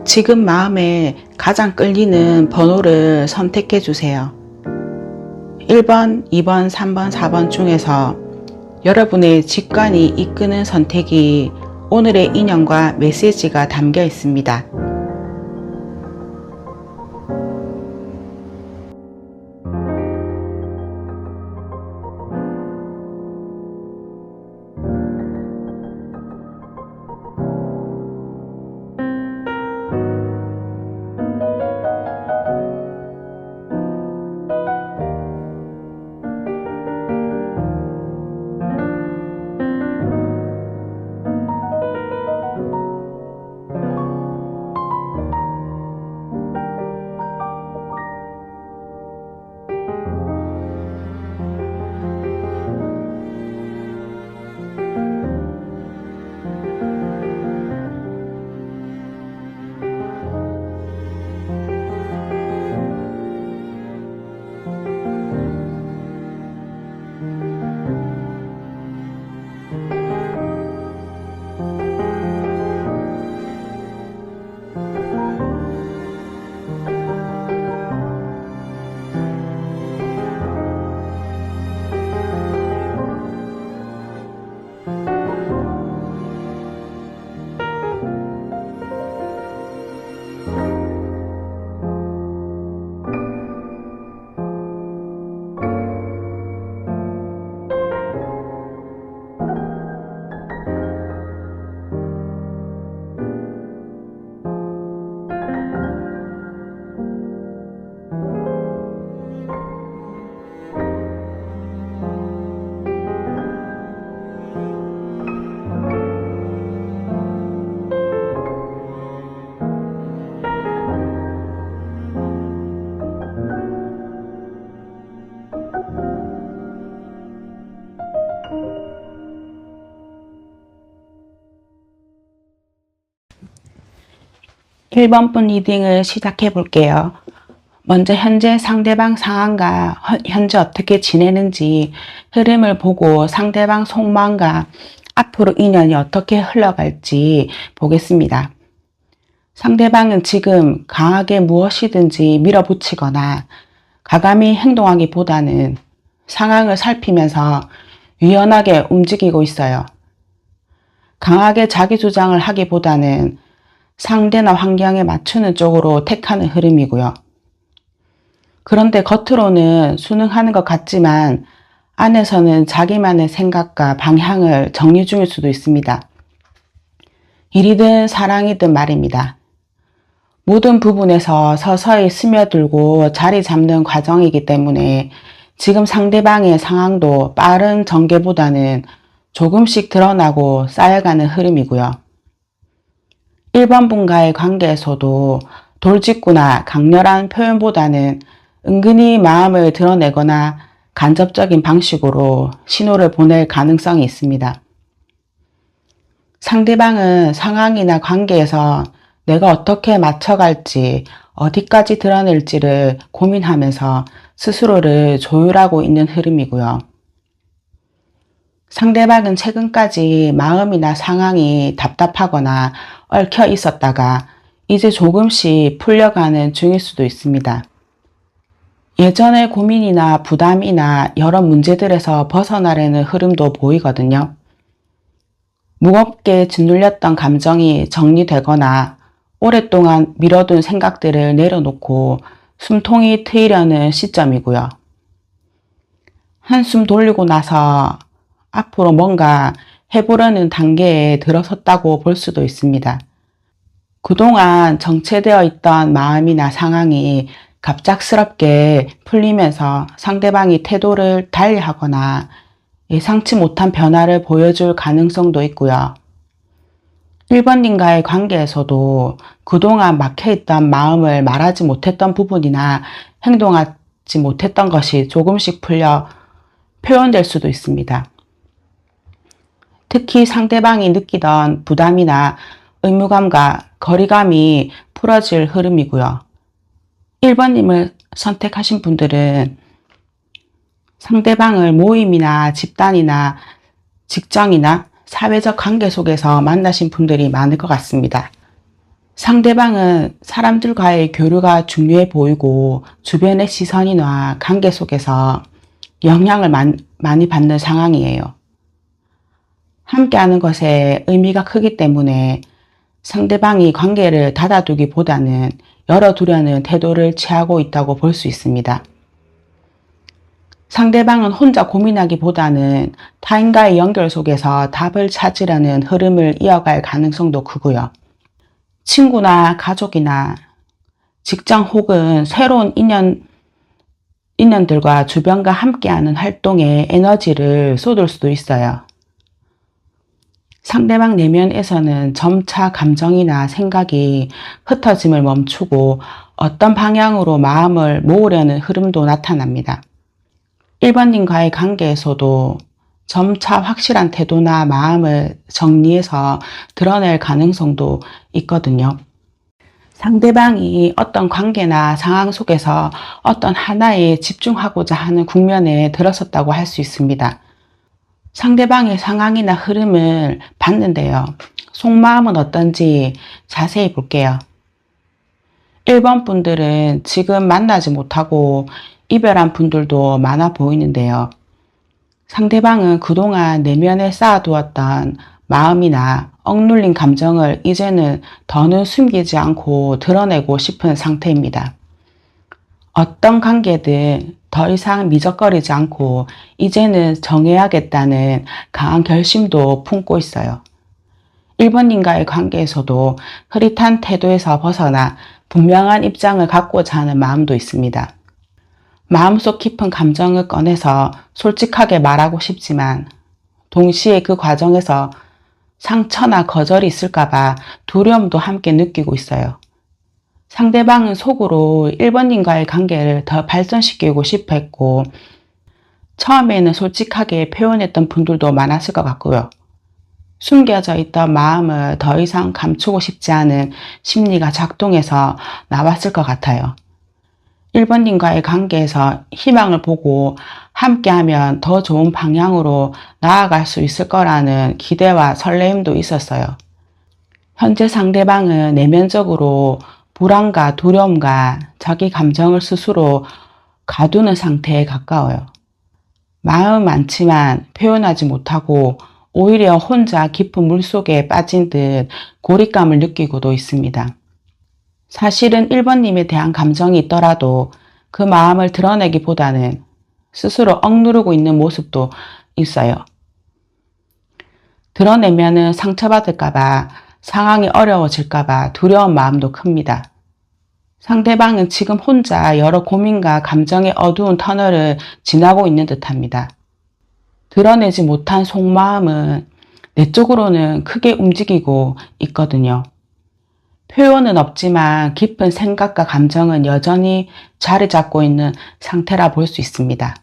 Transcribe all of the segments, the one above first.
지금 마음에 가장 끌리는 번호를 선택해 주세요. 1번, 2번, 3번, 4번 중에서 여러분의 직관이 이끄는 선택이 오늘의 인연과 메시지가 담겨 있습니다. 일 번분 리딩을 시작해 볼게요. 먼저 현재 상대방 상황과 현재 어떻게 지내는지 흐름을 보고 상대방 속마음과 앞으로 인연이 어떻게 흘러갈지 보겠습니다. 상대방은 지금 강하게 무엇이든지 밀어붙이거나 과감히 행동하기보다는 상황을 살피면서 유연하게 움직이고 있어요. 강하게 자기 주장을 하기보다는 상대나 환경에 맞추는 쪽으로 택하는 흐름이고요. 그런데 겉으로는 순응하는 것 같지만 안에서는 자기만의 생각과 방향을 정리 중일 수도 있습니다. 일이든 사랑이든 말입니다. 모든 부분에서 서서히 스며들고 자리 잡는 과정이기 때문에 지금 상대방의 상황도 빠른 전개보다는 조금씩 드러나고 쌓여가는 흐름이고요. 1번 분과의 관계에서도 돌직구나 강렬한 표현보다는 은근히 마음을 드러내거나 간접적인 방식으로 신호를 보낼 가능성이 있습니다. 상대방은 상황이나 관계에서 내가 어떻게 맞춰갈지, 어디까지 드러낼지를 고민하면서 스스로를 조율하고 있는 흐름이고요. 상대방은 최근까지 마음이나 상황이 답답하거나 얽혀 있었다가 이제 조금씩 풀려가는 중일 수도 있습니다. 예전의 고민이나 부담이나 여러 문제들에서 벗어나려는 흐름도 보이거든요. 무겁게 짓눌렸던 감정이 정리되거나 오랫동안 미뤄둔 생각들을 내려놓고 숨통이 트이려는 시점이고요. 한숨 돌리고 나서 앞으로 뭔가 해보려는 단계에 들어섰다고 볼 수도 있습니다. 그동안 정체되어 있던 마음이나 상황이 갑작스럽게 풀리면서 상대방이 태도를 달리하거나 예상치 못한 변화를 보여줄 가능성도 있고요. 1번님과의 관계에서도 그동안 막혀있던 마음을 말하지 못했던 부분이나 행동하지 못했던 것이 조금씩 풀려 표현될 수도 있습니다. 특히 상대방이 느끼던 부담이나 의무감과 거리감이 풀어질 흐름이고요. 1번님을 선택하신 분들은 상대방을 모임이나 집단이나 직장이나 사회적 관계 속에서 만나신 분들이 많을 것 같습니다. 상대방은 사람들과의 교류가 중요해 보이고 주변의 시선이나 관계 속에서 영향을 많이 받는 상황이에요. 함께하는 것에 의미가 크기 때문에 상대방이 관계를 닫아두기보다는 열어두려는 태도를 취하고 있다고 볼 수 있습니다. 상대방은 혼자 고민하기보다는 타인과의 연결 속에서 답을 찾으려는 흐름을 이어갈 가능성도 크고요. 친구나 가족이나 직장 혹은 새로운 인연들과 주변과 함께하는 활동에 에너지를 쏟을 수도 있어요. 상대방 내면에서는 점차 감정이나 생각이 흩어짐을 멈추고 어떤 방향으로 마음을 모으려는 흐름도 나타납니다. 1번님과의 관계에서도 점차 확실한 태도나 마음을 정리해서 드러낼 가능성도 있거든요. 상대방이 어떤 관계나 상황 속에서 어떤 하나에 집중하고자 하는 국면에 들어섰다고 할 수 있습니다. 상대방의 상황이나 흐름을 봤는데요. 속마음은 어떤지 자세히 볼게요. 1번 분들은 지금 만나지 못하고 이별한 분들도 많아 보이는데요. 상대방은 그동안 내면에 쌓아두었던 마음이나 억눌린 감정을 이제는 더는 숨기지 않고 드러내고 싶은 상태입니다. 어떤 관계든 더 이상 미적거리지 않고 이제는 정해야겠다는 강한 결심도 품고 있어요. 1번님과의 관계에서도 흐릿한 태도에서 벗어나 분명한 입장을 갖고자 하는 마음도 있습니다. 마음속 깊은 감정을 꺼내서 솔직하게 말하고 싶지만 동시에 그 과정에서 상처나 거절이 있을까봐 두려움도 함께 느끼고 있어요. 상대방은 속으로 1번님과의 관계를 더 발전시키고 싶어 했고 처음에는 솔직하게 표현했던 분들도 많았을 것 같고요. 숨겨져 있던 마음을 더 이상 감추고 싶지 않은 심리가 작동해서 나왔을 것 같아요. 1번님과의 관계에서 희망을 보고 함께하면 더 좋은 방향으로 나아갈 수 있을 거라는 기대와 설레임도 있었어요. 현재 상대방은 내면적으로 불안과 두려움과 자기 감정을 스스로 가두는 상태에 가까워요. 마음은 많지만 표현하지 못하고 오히려 혼자 깊은 물속에 빠진 듯 고립감을 느끼고도 있습니다. 사실은 1번님에 대한 감정이 있더라도 그 마음을 드러내기보다는 스스로 억누르고 있는 모습도 있어요. 드러내면은 상처받을까봐 상황이 어려워질까봐 두려운 마음도 큽니다. 상대방은 지금 혼자 여러 고민과 감정의 어두운 터널을 지나고 있는 듯합니다. 드러내지 못한 속마음은 내적으로는 크게 움직이고 있거든요. 표현은 없지만 깊은 생각과 감정은 여전히 자리 잡고 있는 상태라 볼 수 있습니다.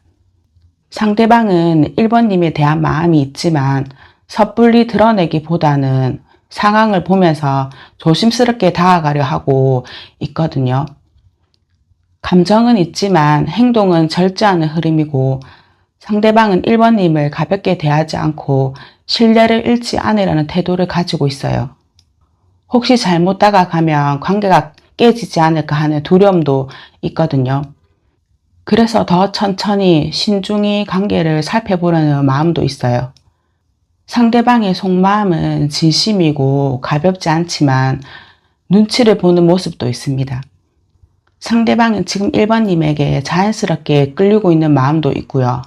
상대방은 1번님에 대한 마음이 있지만 섣불리 드러내기보다는 상황을 보면서 조심스럽게 다가가려 하고 있거든요. 감정은 있지만 행동은 절제하는 흐름이고 상대방은 1번님을 가볍게 대하지 않고 신뢰를 잃지 않으려는 태도를 가지고 있어요. 혹시 잘못 다가가면 관계가 깨지지 않을까 하는 두려움도 있거든요. 그래서 더 천천히 신중히 관계를 살펴보려는 마음도 있어요. 상대방의 속마음은 진심이고 가볍지 않지만 눈치를 보는 모습도 있습니다. 상대방은 지금 1번님에게 자연스럽게 끌리고 있는 마음도 있고요.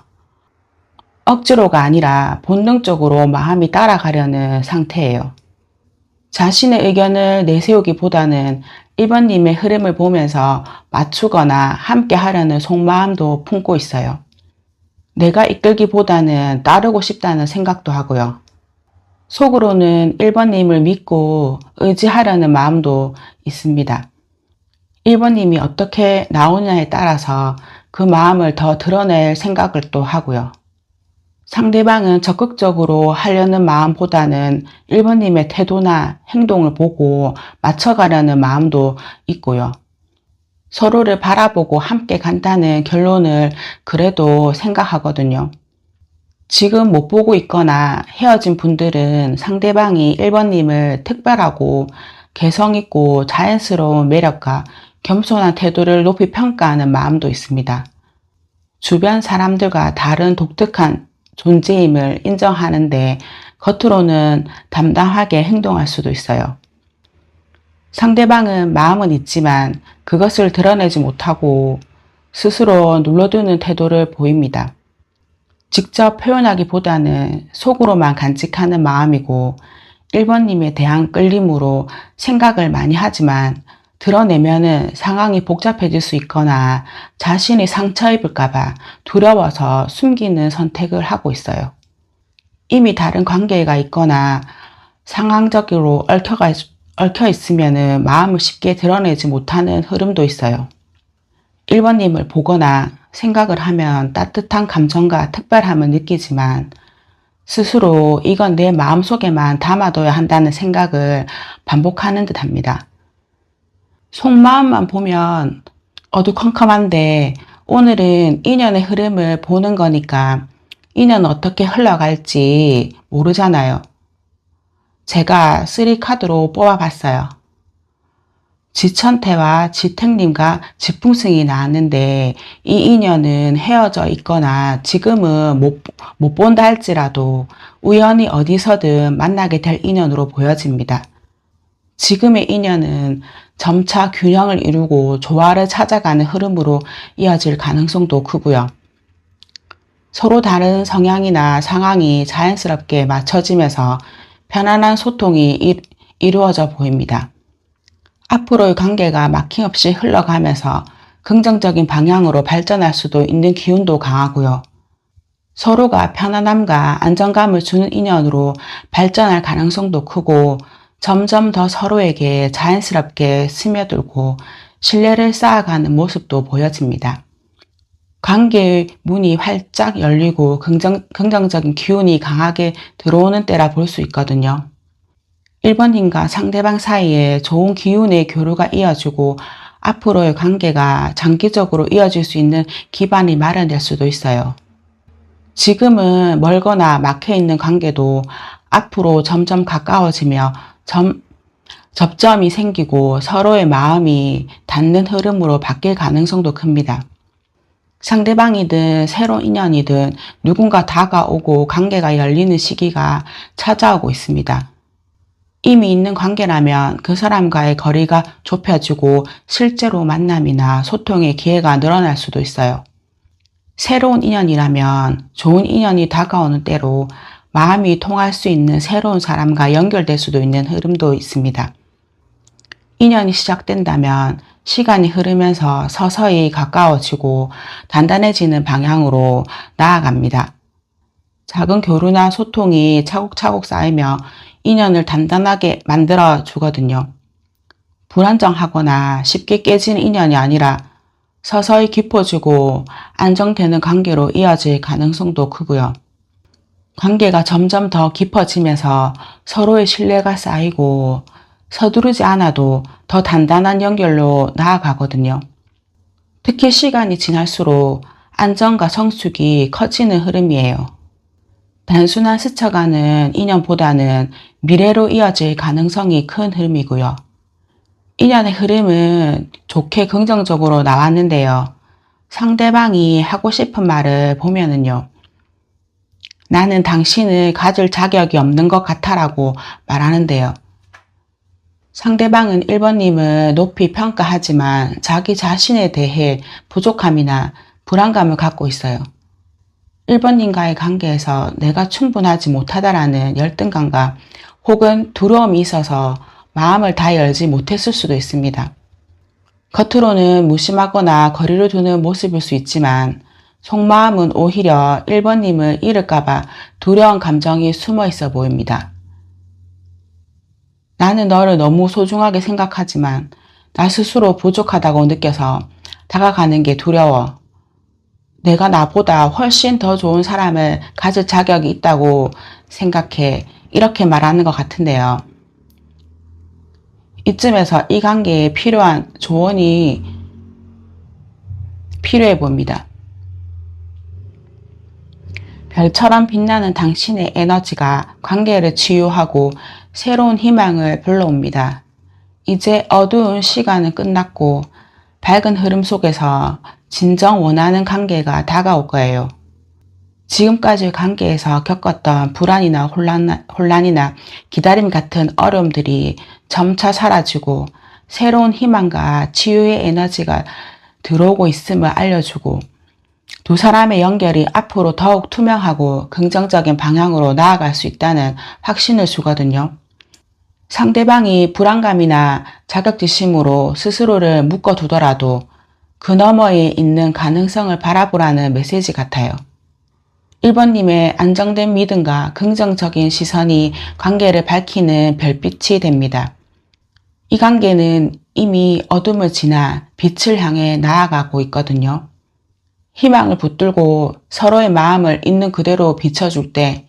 억지로가 아니라 본능적으로 마음이 따라가려는 상태예요. 자신의 의견을 내세우기보다는 1번님의 흐름을 보면서 맞추거나 함께 하려는 속마음도 품고 있어요. 내가 이끌기보다는 따르고 싶다는 생각도 하고요. 속으로는 1번님을 믿고 의지하려는 마음도 있습니다. 1번님이 어떻게 나오냐에 따라서 그 마음을 더 드러낼 생각을 또 하고요. 상대방은 적극적으로 하려는 마음보다는 1번님의 태도나 행동을 보고 맞춰가려는 마음도 있고요. 서로를 바라보고 함께 간다는 결론을 그래도 생각하거든요. 지금 못 보고 있거나 헤어진 분들은 상대방이 1번님을 특별하고 개성 있고 자연스러운 매력과 겸손한 태도를 높이 평가하는 마음도 있습니다. 주변 사람들과 다른 독특한 존재임을 인정하는데 겉으로는 담담하게 행동할 수도 있어요. 상대방은 마음은 있지만 그것을 드러내지 못하고 스스로 눌러두는 태도를 보입니다. 직접 표현하기보다는 속으로만 간직하는 마음이고 1번님에 대한 끌림으로 생각을 많이 하지만 드러내면은 상황이 복잡해질 수 있거나 자신이 상처 입을까봐 두려워서 숨기는 선택을 하고 있어요. 이미 다른 관계가 있거나 상황적으로 얽혀 있으면은 마음을 쉽게 드러내지 못하는 흐름도 있어요. 1번님을 보거나 생각을 하면 따뜻한 감정과 특별함을 느끼지만 스스로 이건 내 마음속에만 담아둬야 한다는 생각을 반복하는 듯 합니다. 속마음만 보면 어두컴컴한데 오늘은 인연의 흐름을 보는 거니까 인연은 어떻게 흘러갈지 모르잖아요. 제가 3카드로 뽑아봤어요. 지천태와 지택님과 지풍승이 나왔는데 이 인연은 헤어져 있거나 지금은 못 본다 할지라도 우연히 어디서든 만나게 될 인연으로 보여집니다. 지금의 인연은 점차 균형을 이루고 조화를 찾아가는 흐름으로 이어질 가능성도 크고요. 서로 다른 성향이나 상황이 자연스럽게 맞춰지면서 편안한 소통이 이루어져 보입니다. 앞으로의 관계가 막힘없이 흘러가면서 긍정적인 방향으로 발전할 수도 있는 기운도 강하고요. 서로가 편안함과 안정감을 주는 인연으로 발전할 가능성도 크고 점점 더 서로에게 자연스럽게 스며들고 신뢰를 쌓아가는 모습도 보여집니다. 관계의 문이 활짝 열리고 긍정적인 기운이 강하게 들어오는 때라 볼 수 있거든요. 1번님과 상대방 사이에 좋은 기운의 교류가 이어지고 앞으로의 관계가 장기적으로 이어질 수 있는 기반이 마련될 수도 있어요. 지금은 멀거나 막혀있는 관계도 앞으로 점점 가까워지며 접점이 생기고 서로의 마음이 닿는 흐름으로 바뀔 가능성도 큽니다. 상대방이든 새로운 인연이든 누군가 다가오고 관계가 열리는 시기가 찾아오고 있습니다. 이미 있는 관계라면 그 사람과의 거리가 좁혀지고 실제로 만남이나 소통의 기회가 늘어날 수도 있어요. 새로운 인연이라면 좋은 인연이 다가오는 때로 마음이 통할 수 있는 새로운 사람과 연결될 수도 있는 흐름도 있습니다. 인연이 시작된다면 시간이 흐르면서 서서히 가까워지고 단단해지는 방향으로 나아갑니다. 작은 교류나 소통이 차곡차곡 쌓이며 인연을 단단하게 만들어 주거든요. 불안정하거나 쉽게 깨지는 인연이 아니라 서서히 깊어지고 안정되는 관계로 이어질 가능성도 크고요. 관계가 점점 더 깊어지면서 서로의 신뢰가 쌓이고 서두르지 않아도 더 단단한 연결로 나아가거든요. 특히 시간이 지날수록 안정과 성숙이 커지는 흐름이에요. 단순한 스쳐가는 인연보다는 미래로 이어질 가능성이 큰 흐름이고요. 인연의 흐름은 좋게 긍정적으로 나왔는데요. 상대방이 하고 싶은 말을 보면은요. 나는 당신을 가질 자격이 없는 것 같아라고 말하는데요. 상대방은 1번님을 높이 평가하지만 자기 자신에 대해 부족함이나 불안감을 갖고 있어요. 1번님과의 관계에서 내가 충분하지 못하다라는 열등감과 혹은 두려움이 있어서 마음을 다 열지 못했을 수도 있습니다. 겉으로는 무심하거나 거리를 두는 모습일 수 있지만 속마음은 오히려 1번님을 잃을까봐 두려운 감정이 숨어 있어 보입니다. 나는 너를 너무 소중하게 생각하지만 나 스스로 부족하다고 느껴서 다가가는 게 두려워. 내가 나보다 훨씬 더 좋은 사람을 가질 자격이 있다고 생각해. 이렇게 말하는 것 같은데요. 이쯤에서 이 관계에 필요한 조언이 필요해 보입니다. 별처럼 빛나는 당신의 에너지가 관계를 치유하고 새로운 희망을 불러옵니다. 이제 어두운 시간은 끝났고 밝은 흐름 속에서 진정 원하는 관계가 다가올 거예요. 지금까지 관계에서 겪었던 불안이나 혼란이나 기다림 같은 어려움들이 점차 사라지고 새로운 희망과 치유의 에너지가 들어오고 있음을 알려주고 두 사람의 연결이 앞으로 더욱 투명하고 긍정적인 방향으로 나아갈 수 있다는 확신을 주거든요. 상대방이 불안감이나 자격지심으로 스스로를 묶어두더라도 그 너머에 있는 가능성을 바라보라는 메시지 같아요. 1번님의 안정된 믿음과 긍정적인 시선이 관계를 밝히는 별빛이 됩니다. 이 관계는 이미 어둠을 지나 빛을 향해 나아가고 있거든요. 희망을 붙들고 서로의 마음을 있는 그대로 비춰줄 때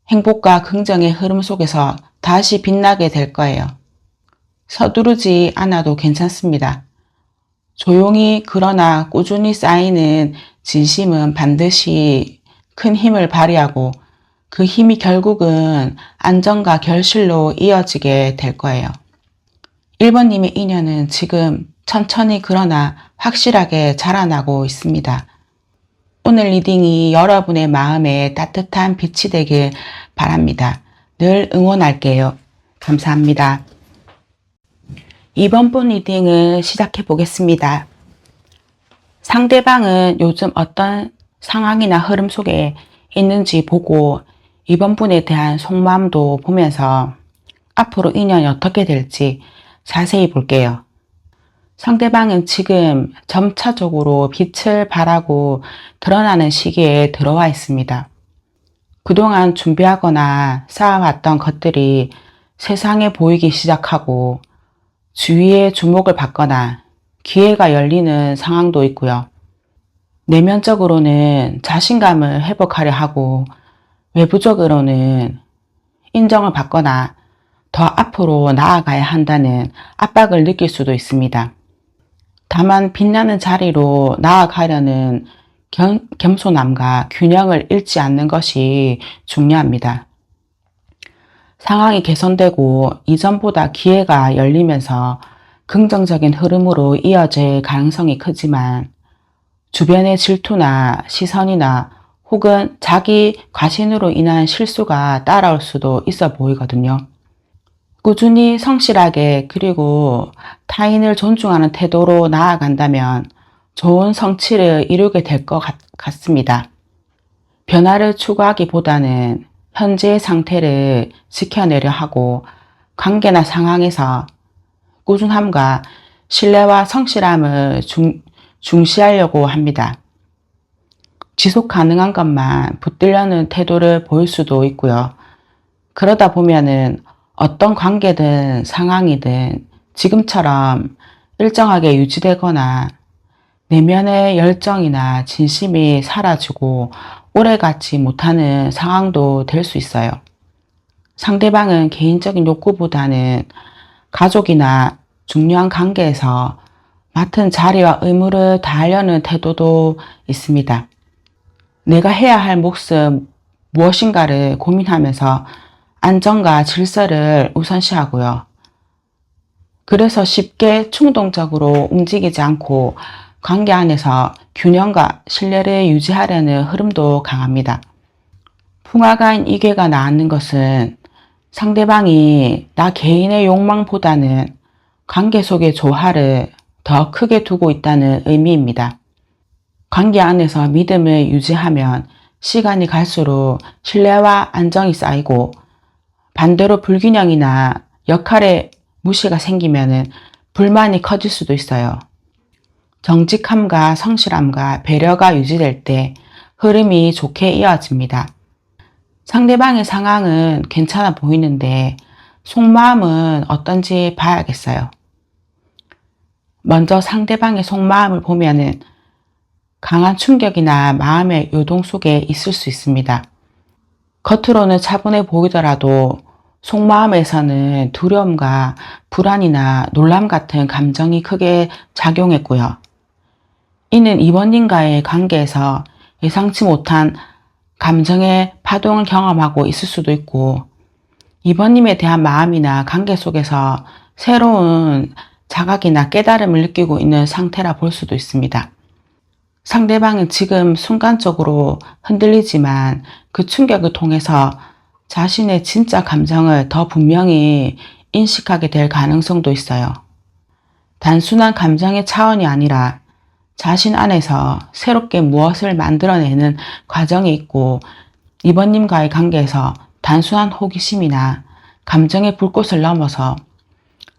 행복과 긍정의 흐름 속에서 다시 빛나게 될 거예요. 서두르지 않아도 괜찮습니다. 조용히 그러나 꾸준히 쌓이는 진심은 반드시 큰 힘을 발휘하고 그 힘이 결국은 안정과 결실로 이어지게 될 거예요. 1번님의 인연은 지금 천천히 그러나 확실하게 자라나고 있습니다. 오늘 리딩이 여러분의 마음에 따뜻한 빛이 되길 바랍니다. 늘 응원할게요. 감사합니다. 2번 분 리딩을 시작해 보겠습니다. 상대방은 요즘 어떤 상황이나 흐름 속에 있는지 보고 2번 분에 대한 속마음도 보면서 앞으로 인연이 어떻게 될지 자세히 볼게요. 상대방은 지금 점차적으로 빛을 발하고 드러나는 시기에 들어와 있습니다. 그동안 준비하거나 쌓아왔던 것들이 세상에 보이기 시작하고 주위의 주목을 받거나 기회가 열리는 상황도 있고요. 내면적으로는 자신감을 회복하려 하고 외부적으로는 인정을 받거나 더 앞으로 나아가야 한다는 압박을 느낄 수도 있습니다. 다만 빛나는 자리로 나아가려는 겸손함과 균형을 잃지 않는 것이 중요합니다. 상황이 개선되고 이전보다 기회가 열리면서 긍정적인 흐름으로 이어질 가능성이 크지만 주변의 질투나 시선이나 혹은 자기 과신으로 인한 실수가 따라올 수도 있어 보이거든요. 꾸준히 성실하게 그리고 타인을 존중하는 태도로 나아간다면 좋은 성취를 이루게 될 것 같습니다. 변화를 추구하기보다는 현재의 상태를 지켜내려 하고 관계나 상황에서 꾸준함과 신뢰와 성실함을 중시하려고 합니다. 지속 가능한 것만 붙들려는 태도를 보일 수도 있고요. 그러다 보면은 어떤 관계든 상황이든 지금처럼 일정하게 유지되거나 내면의 열정이나 진심이 사라지고 오래가지 못하는 상황도 될 수 있어요. 상대방은 개인적인 욕구보다는 가족이나 중요한 관계에서 맡은 자리와 의무를 다하려는 태도도 있습니다. 내가 해야 할 몫은 무엇인가를 고민하면서 안정과 질서를 우선시하고요. 그래서 쉽게 충동적으로 움직이지 않고 관계 안에서 균형과 신뢰를 유지하려는 흐름도 강합니다. 풍화가인 이괴가 나앉는 것은 상대방이 나 개인의 욕망보다는 관계 속의 조화를 더 크게 두고 있다는 의미입니다. 관계 안에서 믿음을 유지하면 시간이 갈수록 신뢰와 안정이 쌓이고 반대로 불균형이나 역할의 무시가 생기면 불만이 커질 수도 있어요. 정직함과 성실함과 배려가 유지될 때 흐름이 좋게 이어집니다. 상대방의 상황은 괜찮아 보이는데 속마음은 어떤지 봐야겠어요. 먼저 상대방의 속마음을 보면은 강한 충격이나 마음의 요동 속에 있을 수 있습니다. 겉으로는 차분해 보이더라도 속마음에서는 두려움과 불안이나 놀람 같은 감정이 크게 작용했고요. 이는 이번님과의 관계에서 예상치 못한 감정의 파동을 경험하고 있을 수도 있고 이번님에 대한 마음이나 관계 속에서 새로운 자각이나 깨달음을 느끼고 있는 상태라 볼 수도 있습니다. 상대방은 지금 순간적으로 흔들리지만 그 충격을 통해서 자신의 진짜 감정을 더 분명히 인식하게 될 가능성도 있어요. 단순한 감정의 차원이 아니라 자신 안에서 새롭게 무엇을 만들어내는 과정이 있고, 이번님과의 관계에서 단순한 호기심이나 감정의 불꽃을 넘어서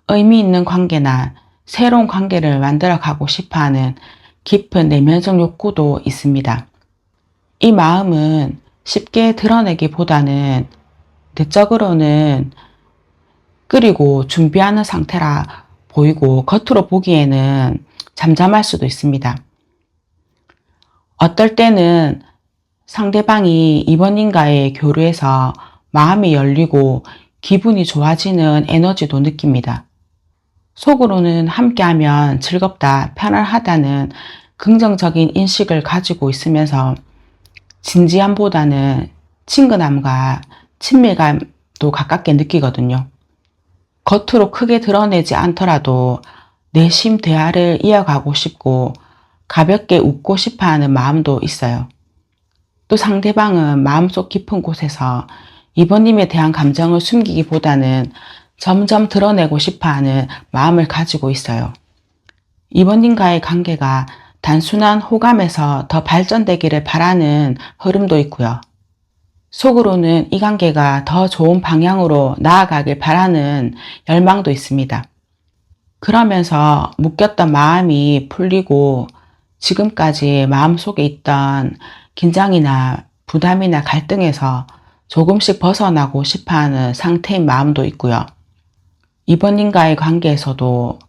의미 있는 관계나 새로운 관계를 만들어가고 싶어하는 깊은 내면적 욕구도 있습니다. 이 마음은 쉽게 드러내기보다는 내적으로는 끓이고 준비하는 상태라 보이고 겉으로 보기에는 잠잠할 수도 있습니다. 어떨 때는 상대방이 이번님과의 교류에서 마음이 열리고 기분이 좋아지는 에너지도 느낍니다. 속으로는 함께하면 즐겁다, 편안하다는 긍정적인 인식을 가지고 있으면서 진지함보다는 친근함과 친밀감도 가깝게 느끼거든요. 겉으로 크게 드러내지 않더라도 내심 대화를 이어가고 싶고 가볍게 웃고 싶어하는 마음도 있어요. 또 상대방은 마음속 깊은 곳에서 이번님에 대한 감정을 숨기기보다는 점점 드러내고 싶어하는 마음을 가지고 있어요. 이번님과의 관계가 단순한 호감에서 더 발전되기를 바라는 흐름도 있고요. 속으로는 이 관계가 더 좋은 방향으로 나아가길 바라는 열망도 있습니다. 그러면서 묶였던 마음이 풀리고 지금까지 마음속에 있던 긴장이나 부담이나 갈등에서 조금씩 벗어나고 싶어하는 상태인 마음도 있고요. 이번님과의 관계에서도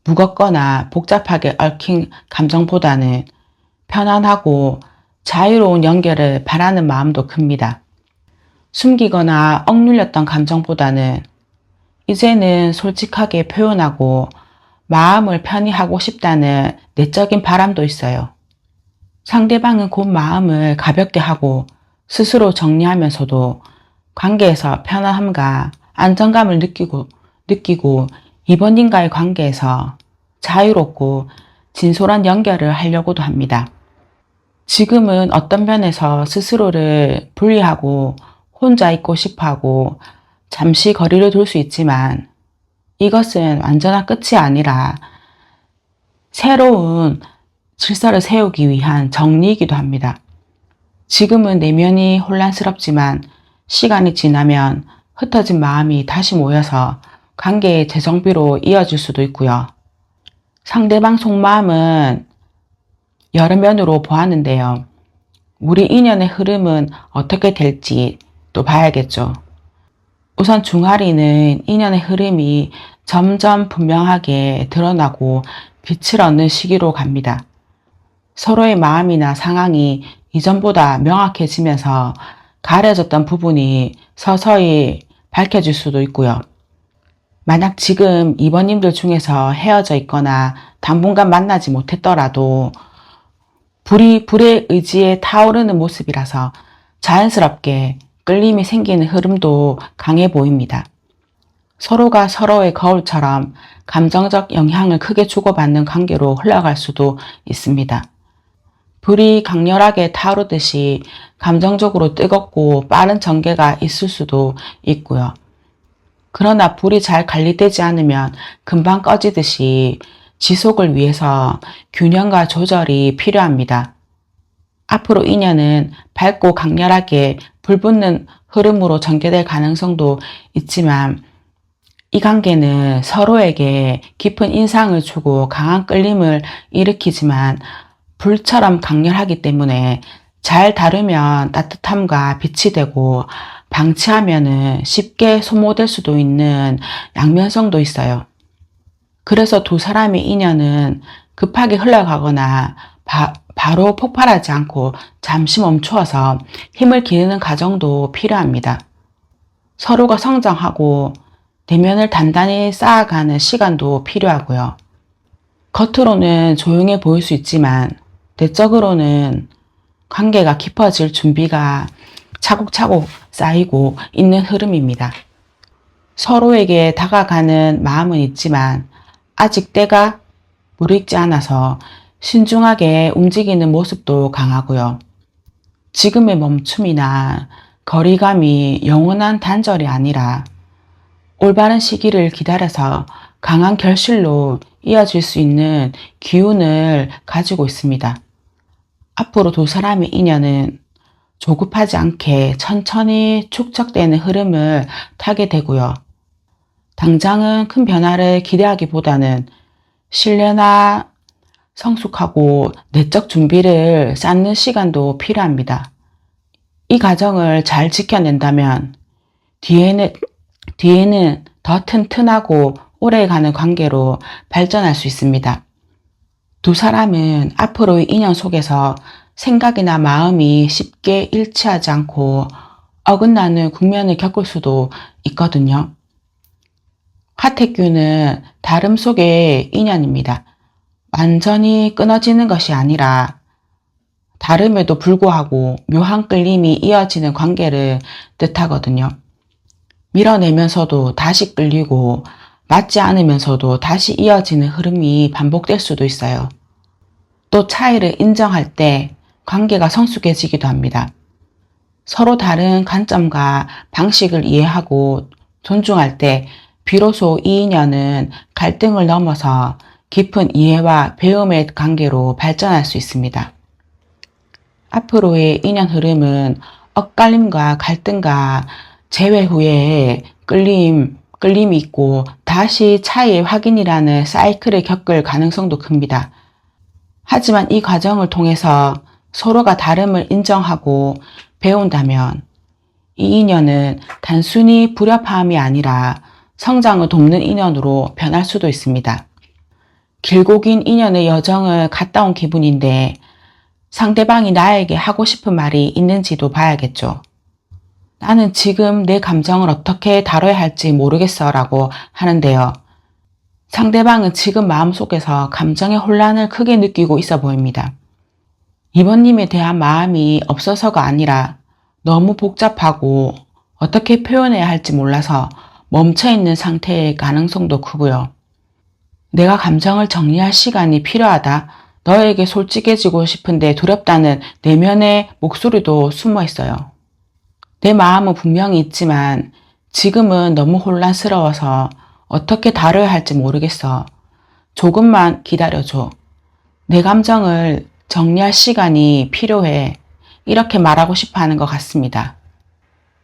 무겁거나 복잡하게 얽힌 감정보다는 편안하고 자유로운 연결을 바라는 마음도 큽니다. 숨기거나 억눌렸던 감정보다는 이제는 솔직하게 표현하고 마음을 편히 하고 싶다는 내적인 바람도 있어요. 상대방은 곧 마음을 가볍게 하고 스스로 정리하면서도 관계에서 편안함과 안정감을 느끼고 이번님과의 관계에서 자유롭고 진솔한 연결을 하려고도 합니다. 지금은 어떤 면에서 스스로를 분리하고 혼자 있고 싶어하고 잠시 거리를 둘 수 있지만 이것은 완전한 끝이 아니라 새로운 질서를 세우기 위한 정리이기도 합니다. 지금은 내면이 혼란스럽지만 시간이 지나면 흩어진 마음이 다시 모여서 관계의 재정비로 이어질 수도 있고요. 상대방 속마음은 여러 면으로 보았는데요. 우리 인연의 흐름은 어떻게 될지 또 봐야겠죠. 우선 중하리는 인연의 흐름이 점점 분명하게 드러나고 빛을 얻는 시기로 갑니다. 서로의 마음이나 상황이 이전보다 명확해지면서 가려졌던 부분이 서서히 밝혀질 수도 있고요. 만약 지금 이번님들 중에서 헤어져 있거나 당분간 만나지 못했더라도 불의 의지에 타오르는 모습이라서 자연스럽게 끌림이 생기는 흐름도 강해 보입니다. 서로가 서로의 거울처럼 감정적 영향을 크게 주고받는 관계로 흘러갈 수도 있습니다. 불이 강렬하게 타오르듯이 감정적으로 뜨겁고 빠른 전개가 있을 수도 있고요. 그러나 불이 잘 관리되지 않으면 금방 꺼지듯이 지속을 위해서 균형과 조절이 필요합니다. 앞으로 인연은 밝고 강렬하게 불붙는 흐름으로 전개될 가능성도 있지만 이 관계는 서로에게 깊은 인상을 주고 강한 끌림을 일으키지만 불처럼 강렬하기 때문에 잘 다루면 따뜻함과 빛이 되고 방치하면 쉽게 소모될 수도 있는 양면성도 있어요. 그래서 두 사람의 인연은 급하게 흘러가거나 바로 폭발하지 않고 잠시 멈추어서 힘을 기르는 과정도 필요합니다. 서로가 성장하고 내면을 단단히 쌓아가는 시간도 필요하고요. 겉으로는 조용해 보일 수 있지만 내적으로는 관계가 깊어질 준비가 차곡차곡 쌓이고 있는 흐름입니다. 서로에게 다가가는 마음은 있지만 아직 때가 무르익지 않아서 신중하게 움직이는 모습도 강하고요. 지금의 멈춤이나 거리감이 영원한 단절이 아니라 올바른 시기를 기다려서 강한 결실로 이어질 수 있는 기운을 가지고 있습니다. 앞으로 두 사람의 인연은 조급하지 않게 천천히 축적되는 흐름을 타게 되고요. 당장은 큰 변화를 기대하기보다는 신뢰나 성숙하고 내적 준비를 쌓는 시간도 필요합니다. 이 과정을 잘 지켜낸다면 뒤에는 더 튼튼하고 오래가는 관계로 발전할 수 있습니다. 두 사람은 앞으로의 인연 속에서 생각이나 마음이 쉽게 일치하지 않고 어긋나는 국면을 겪을 수도 있거든요. 하태규는 다름 속의 인연입니다. 완전히 끊어지는 것이 아니라 다름에도 불구하고 묘한 끌림이 이어지는 관계를 뜻하거든요. 밀어내면서도 다시 끌리고 맞지 않으면서도 다시 이어지는 흐름이 반복될 수도 있어요. 또 차이를 인정할 때 관계가 성숙해지기도 합니다. 서로 다른 관점과 방식을 이해하고 존중할 때 비로소 이 인연은 갈등을 넘어서 깊은 이해와 배움의 관계로 발전할 수 있습니다. 앞으로의 인연 흐름은 엇갈림과 갈등과 재회 후에 끌림이 있고 다시 차이의 확인이라는 사이클을 겪을 가능성도 큽니다. 하지만 이 과정을 통해서 서로가 다름을 인정하고 배운다면 이 인연은 단순히 불협화음이 아니라 성장을 돕는 인연으로 변할 수도 있습니다. 길고 긴 인연의 여정을 갔다 온 기분인데 상대방이 나에게 하고 싶은 말이 있는지도 봐야겠죠. 나는 지금 내 감정을 어떻게 다뤄야 할지 모르겠어 라고 하는데요. 상대방은 지금 마음속에서 감정의 혼란을 크게 느끼고 있어 보입니다. 이번님에 대한 마음이 없어서가 아니라 너무 복잡하고 어떻게 표현해야 할지 몰라서 멈춰있는 상태의 가능성도 크고요. 내가 감정을 정리할 시간이 필요하다. 너에게 솔직해지고 싶은데 두렵다는 내면의 목소리도 숨어 있어요. 내 마음은 분명히 있지만 지금은 너무 혼란스러워서 어떻게 다뤄야 할지 모르겠어. 조금만 기다려줘. 내 감정을 정리할 시간이 필요해. 이렇게 말하고 싶어 하는 것 같습니다.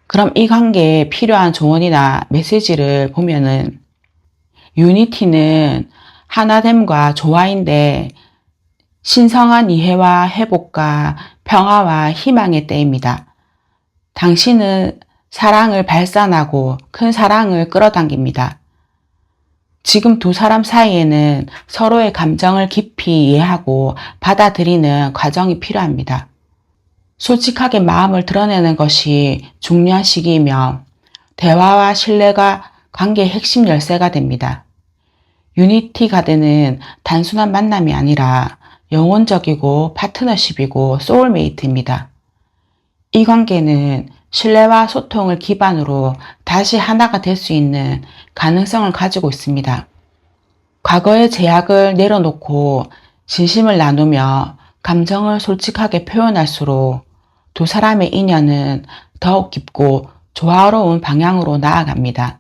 그럼 이 관계에 필요한 조언이나 메시지를 보면은 유니티는 하나됨과 조화인데 신성한 이해와 회복과 평화와 희망의 때입니다. 당신은 사랑을 발산하고 큰 사랑을 끌어당깁니다. 지금 두 사람 사이에는 서로의 감정을 깊이 이해하고 받아들이는 과정이 필요합니다. 솔직하게 마음을 드러내는 것이 중요한 시기이며 대화와 신뢰가 관계의 핵심 열쇠가 됩니다. 유니티 가드는 단순한 만남이 아니라 영혼적이고 파트너십이고 소울메이트입니다. 이 관계는 신뢰와 소통을 기반으로 다시 하나가 될 수 있는 가능성을 가지고 있습니다. 과거의 제약을 내려놓고 진심을 나누며 감정을 솔직하게 표현할수록 두 사람의 인연은 더욱 깊고 조화로운 방향으로 나아갑니다.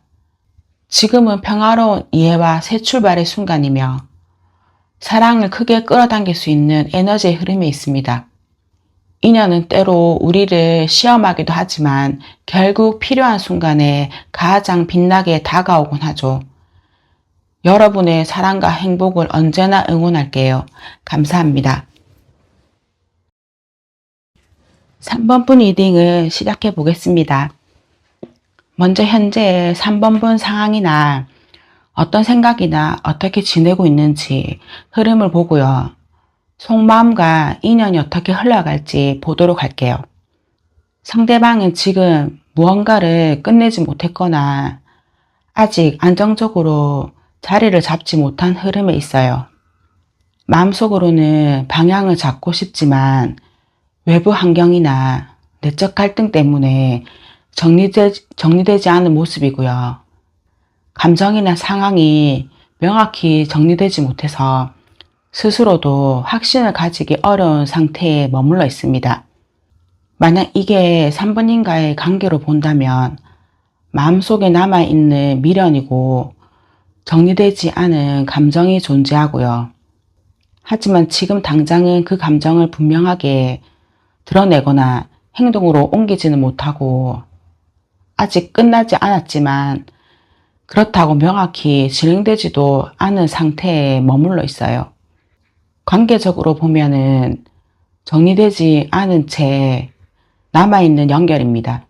지금은 평화로운 이해와 새 출발의 순간이며 사랑을 크게 끌어당길 수 있는 에너지의 흐름이 있습니다. 인연은 때로 우리를 시험하기도 하지만 결국 필요한 순간에 가장 빛나게 다가오곤 하죠. 여러분의 사랑과 행복을 언제나 응원할게요. 감사합니다. 3번 분 리딩을 시작해 보겠습니다. 먼저 현재 3번 분 상황이나 어떤 생각이나 어떻게 지내고 있는지 흐름을 보고요. 속마음과 인연이 어떻게 흘러갈지 보도록 할게요. 상대방은 지금 무언가를 끝내지 못했거나 아직 안정적으로 자리를 잡지 못한 흐름에 있어요. 마음속으로는 방향을 잡고 싶지만 외부 환경이나 내적 갈등 때문에 정리되지 않은 모습이고요. 감정이나 상황이 명확히 정리되지 못해서 스스로도 확신을 가지기 어려운 상태에 머물러 있습니다. 만약 이게 3번님과의 관계로 본다면 마음속에 남아있는 미련이고 정리되지 않은 감정이 존재하고요. 하지만 지금 당장은 그 감정을 분명하게 드러내거나 행동으로 옮기지는 못하고 아직 끝나지 않았지만 그렇다고 명확히 진행되지도 않은 상태에 머물러 있어요. 관계적으로 보면은 정리되지 않은 채 남아있는 연결입니다.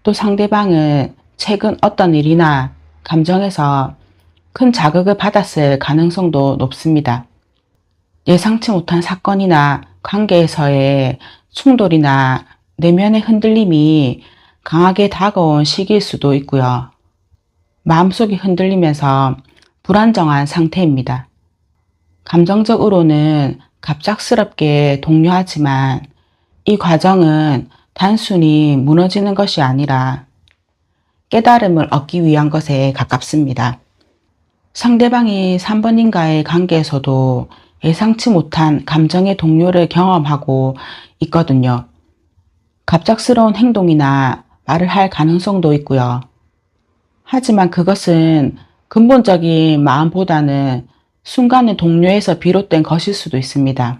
또 상대방은 최근 어떤 일이나 감정에서 큰 자극을 받았을 가능성도 높습니다. 예상치 못한 사건이나 관계에서의 충돌이나 내면의 흔들림이 강하게 다가온 시기일 수도 있고요. 마음속이 흔들리면서 불안정한 상태입니다. 감정적으로는 갑작스럽게 동요하지만 이 과정은 단순히 무너지는 것이 아니라 깨달음을 얻기 위한 것에 가깝습니다. 상대방이 3번님과의 관계에서도 예상치 못한 감정의 동요를 경험하고 있거든요. 갑작스러운 행동이나 말을 할 가능성도 있고요. 하지만 그것은 근본적인 마음보다는 순간의 동요에서 비롯된 것일 수도 있습니다.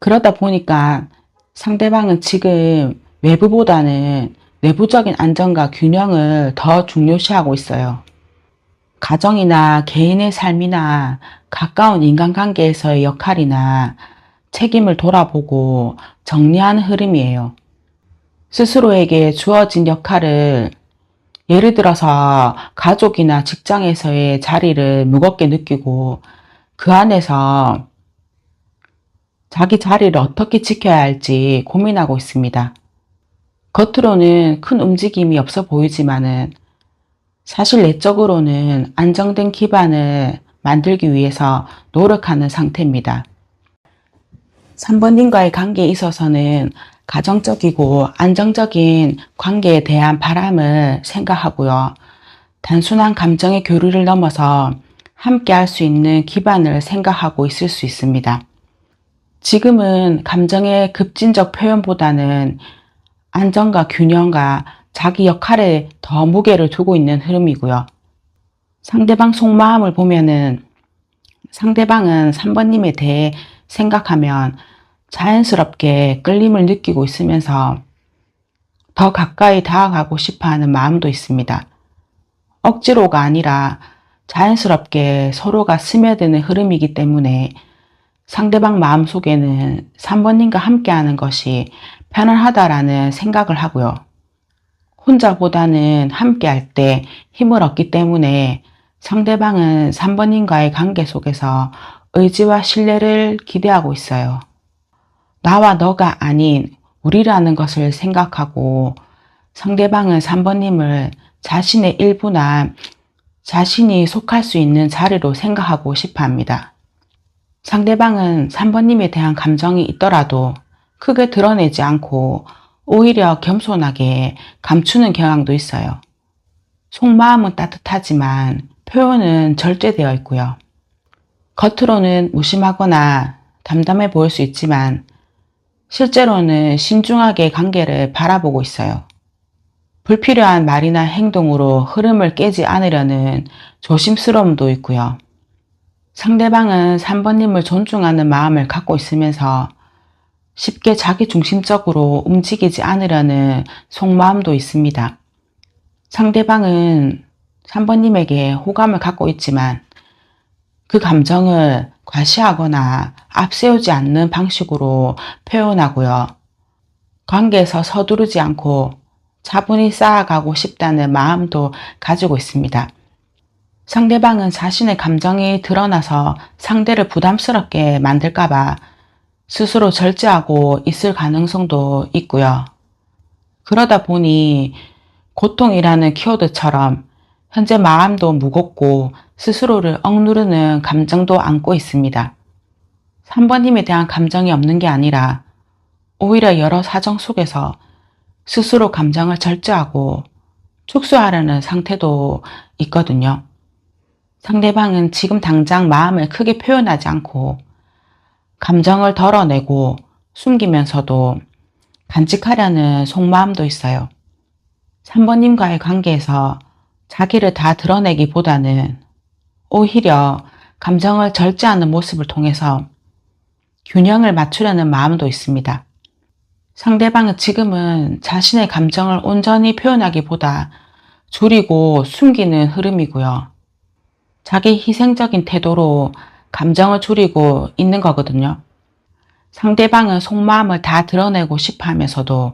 그러다 보니까 상대방은 지금 외부보다는 내부적인 안정과 균형을 더 중요시하고 있어요. 가정이나 개인의 삶이나 가까운 인간관계에서의 역할이나 책임을 돌아보고 정리하는 흐름이에요. 스스로에게 주어진 역할을 예를 들어서 가족이나 직장에서의 자리를 무겁게 느끼고 그 안에서 자기 자리를 어떻게 지켜야 할지 고민하고 있습니다. 겉으로는 큰 움직임이 없어 보이지만은 사실 내적으로는 안정된 기반을 만들기 위해서 노력하는 상태입니다. 3번님과의 관계에 있어서는 가정적이고 안정적인 관계에 대한 바람을 생각하고요. 단순한 감정의 교류를 넘어서 함께 할 수 있는 기반을 생각하고 있을 수 있습니다. 지금은 감정의 급진적 표현보다는 안정과 균형과 자기 역할에 더 무게를 두고 있는 흐름이고요. 상대방 속마음을 보면은 상대방은 3번님에 대해 생각하면 자연스럽게 끌림을 느끼고 있으면서 더 가까이 다가가고 싶어 하는 마음도 있습니다. 억지로가 아니라 자연스럽게 서로가 스며드는 흐름이기 때문에 상대방 마음속에는 3번님과 함께하는 것이 편안하다라는 생각을 하고요. 혼자보다는 함께할 때 힘을 얻기 때문에 상대방은 3번님과의 관계 속에서 의지와 신뢰를 기대하고 있어요. 나와 너가 아닌 우리라는 것을 생각하고 상대방은 3번님을 자신의 일부나 자신이 속할 수 있는 자리로 생각하고 싶어 합니다. 상대방은 3번님에 대한 감정이 있더라도 크게 드러내지 않고 오히려 겸손하게 감추는 경향도 있어요. 속마음은 따뜻하지만 표현은 절제되어 있고요. 겉으로는 무심하거나 담담해 보일 수 있지만 실제로는 신중하게 관계를 바라보고 있어요. 불필요한 말이나 행동으로 흐름을 깨지 않으려는 조심스러움도 있고요. 상대방은 3번님을 존중하는 마음을 갖고 있으면서 쉽게 자기중심적으로 움직이지 않으려는 속마음도 있습니다. 상대방은 3번님에게 호감을 갖고 있지만 그 감정을 과시하거나 앞세우지 않는 방식으로 표현하고요. 관계에서 서두르지 않고 차분히 쌓아가고 싶다는 마음도 가지고 있습니다. 상대방은 자신의 감정이 드러나서 상대를 부담스럽게 만들까봐 스스로 절제하고 있을 가능성도 있고요. 그러다 보니 고통이라는 키워드처럼 현재 마음도 무겁고 스스로를 억누르는 감정도 안고 있습니다. 3번님에 대한 감정이 없는 게 아니라 오히려 여러 사정 속에서 스스로 감정을 절제하고 축소하려는 상태도 있거든요. 상대방은 지금 당장 마음을 크게 표현하지 않고 감정을 덜어내고 숨기면서도 간직하려는 속마음도 있어요. 3번님과의 관계에서 자기를 다 드러내기보다는 오히려 감정을 절제하는 모습을 통해서 균형을 맞추려는 마음도 있습니다. 상대방은 지금은 자신의 감정을 온전히 표현하기보다 줄이고 숨기는 흐름이고요. 자기 희생적인 태도로 감정을 줄이고 있는 거거든요. 상대방은 속마음을 다 드러내고 싶어 하면서도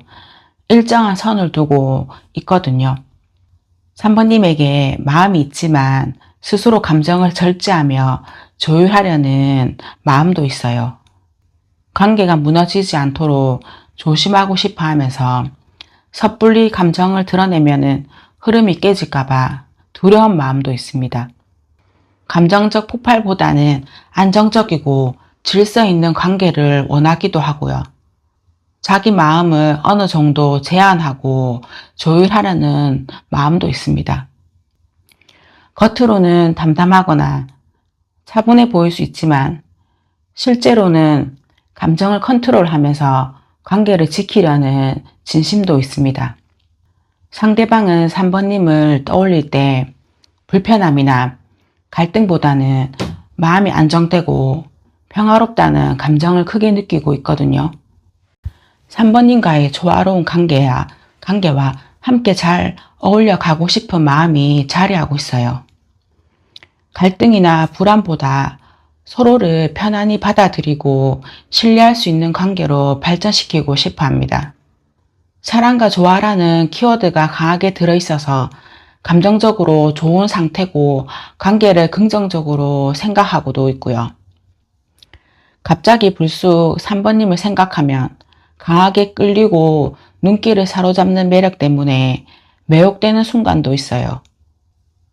일정한 선을 두고 있거든요. 3번님에게 마음이 있지만 스스로 감정을 절제하며 조율하려는 마음도 있어요. 관계가 무너지지 않도록 조심하고 싶어 하면서 섣불리 감정을 드러내면 흐름이 깨질까봐 두려운 마음도 있습니다. 감정적 폭발보다는 안정적이고 질서 있는 관계를 원하기도 하고요. 자기 마음을 어느 정도 제한하고 조율하려는 마음도 있습니다. 겉으로는 담담하거나 차분해 보일 수 있지만 실제로는 감정을 컨트롤하면서 관계를 지키려는 진심도 있습니다. 상대방은 3번님을 떠올릴 때 불편함이나 갈등보다는 마음이 안정되고 평화롭다는 감정을 크게 느끼고 있거든요. 3번님과의 조화로운 관계와 함께 잘 어울려 가고 싶은 마음이 자리하고 있어요. 갈등이나 불안보다 서로를 편안히 받아들이고 신뢰할 수 있는 관계로 발전시키고 싶어 합니다. 사랑과 조화라는 키워드가 강하게 들어있어서 감정적으로 좋은 상태고 관계를 긍정적으로 생각하고도 있고요. 갑자기 불쑥 3번님을 생각하면 강하게 끌리고 눈길을 사로잡는 매력 때문에 매혹되는 순간도 있어요.